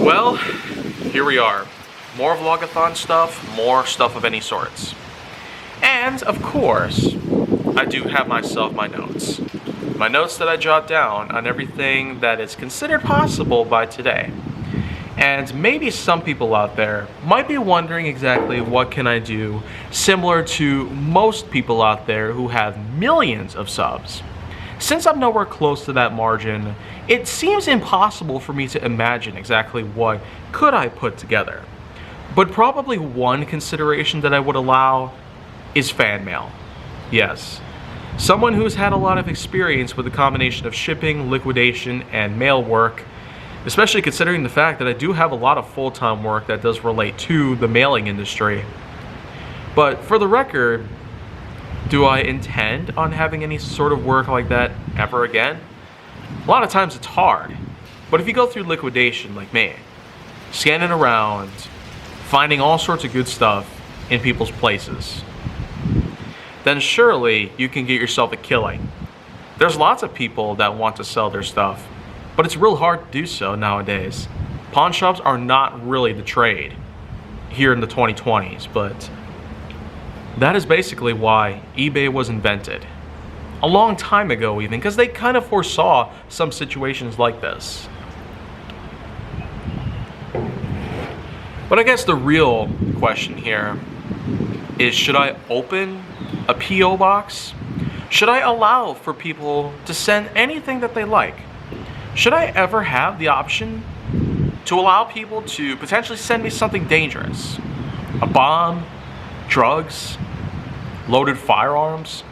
Well, here we are. More Vlog-A-Thon stuff, more stuff of any sorts. And, of course, I do have myself my notes. My notes that I jot down on everything that is considered possible by today. And maybe some people out there might be wondering exactly what can I do similar to most people out there who have millions of subs. Since I'm nowhere close to that margin, it seems impossible for me to imagine exactly what could I put together. But probably one consideration that I would allow is fan mail. Yes. Someone who's had a lot of experience with a combination of shipping, liquidation, and mail work, especially considering the fact that I do have a lot of full-time work that does relate to the mailing industry. But for the record, do I intend on having any sort of work like that ever again? A lot of times it's hard, but if you go through liquidation like me, scanning around, finding all sorts of good stuff in people's places, then surely you can get yourself a killing. There's lots of people that want to sell their stuff, but it's real hard to do so nowadays. Pawn shops are not really the trade here in the 2020s, but that is basically why eBay was invented. A long time ago even, because they kind of foresaw some situations like this. But I guess the real question here is, should I open a P.O. box? Should I allow for people to send anything that they like? Should I ever have the option to allow people to potentially send me something dangerous? A bomb, drugs, loaded firearms?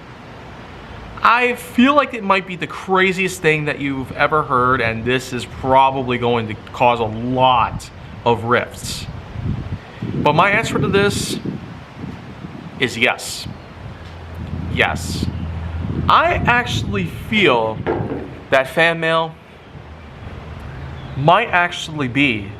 I feel like it might be the craziest thing that you've ever heard, and this is probably going to cause a lot of rifts. But my answer to this is yes. Yes. I actually feel that fan mail might actually be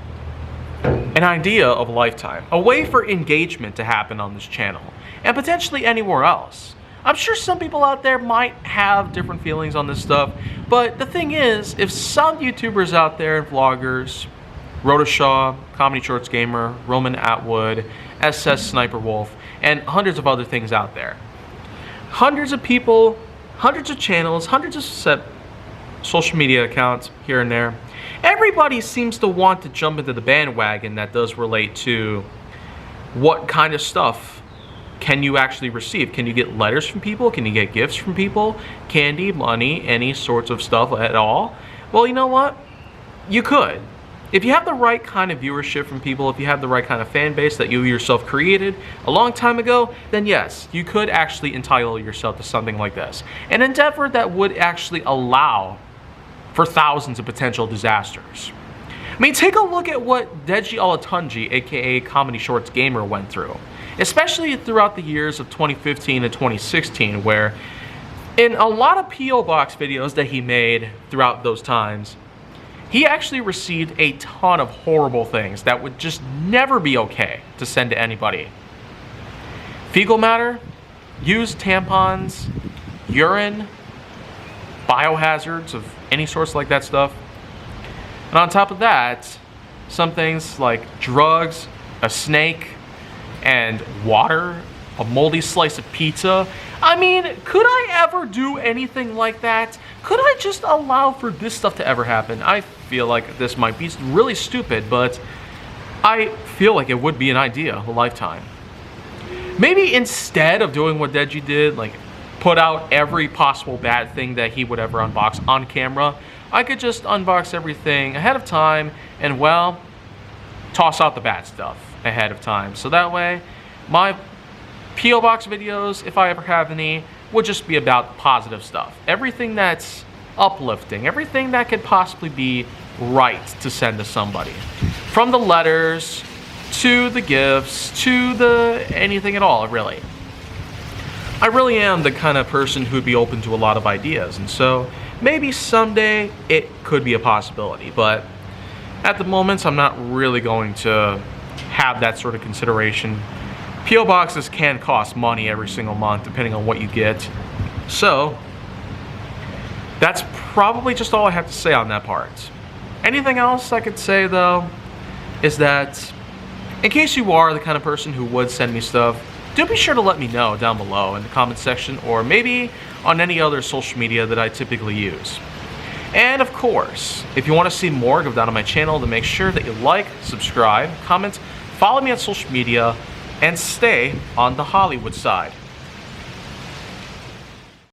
an idea of a lifetime, a way for engagement to happen on this channel, and potentially anywhere else. I'm sure some people out there might have different feelings on this stuff, but the thing is, if some YouTubers out there and vloggers, Rhoda Comedy Shorts Gamer, Roman Atwood, SS Sniper Wolf, and hundreds of other things out there, hundreds of people, hundreds of channels, hundreds of social media accounts here and there, everybody seems to want to jump into the bandwagon that does relate to what kind of stuff can you actually receive. Can you get letters from people? Can you get gifts from people? Candy, money, any sorts of stuff at all? Well, you know what? You could. If you have the right kind of viewership from people, if you have the right kind of fan base that you yourself created a long time ago, then yes, you could actually entitle yourself to something like this. An endeavor that would actually allow for thousands of potential disasters. I mean, take a look at what Deji Olatunji, aka Comedy Shorts Gamer, went through, especially throughout the years of 2015 and 2016, where in a lot of P.O. Box videos that he made throughout those times, he actually received a ton of horrible things that would just never be okay to send to anybody. Fecal matter, used tampons, urine, biohazards of any sorts like that stuff. And on top of that, some things like drugs, a snake, and water, a moldy slice of pizza. I mean, could I ever do anything like that? Could I just allow for this stuff to ever happen? I feel like this might be really stupid, but I feel like it would be an idea of a lifetime. Maybe instead of doing what Deji did, like put out every possible bad thing that he would ever unbox on camera, I could just unbox everything ahead of time and, well, toss out the bad stuff ahead of time. So that way, my P.O. Box videos, if I ever have any, would just be about positive stuff. Everything that's uplifting, everything that could possibly be right to send to somebody. From the letters, to the gifts, to the anything at all, really. I really am the kind of person who'd be open to a lot of ideas, and so maybe someday it could be a possibility, but at the moment I'm not really going to have that sort of consideration. P.O. boxes can cost money every single month depending on what you get. So that's probably just all I have to say on that part. Anything else I could say though is that in case you are the kind of person who would send me stuff, do be sure to let me know down below in the comment section or maybe on any other social media that I typically use. And of course, if you want to see more, go down to my channel to make sure that you like, subscribe, comment, follow me on social media, and stay on the Hollywood side.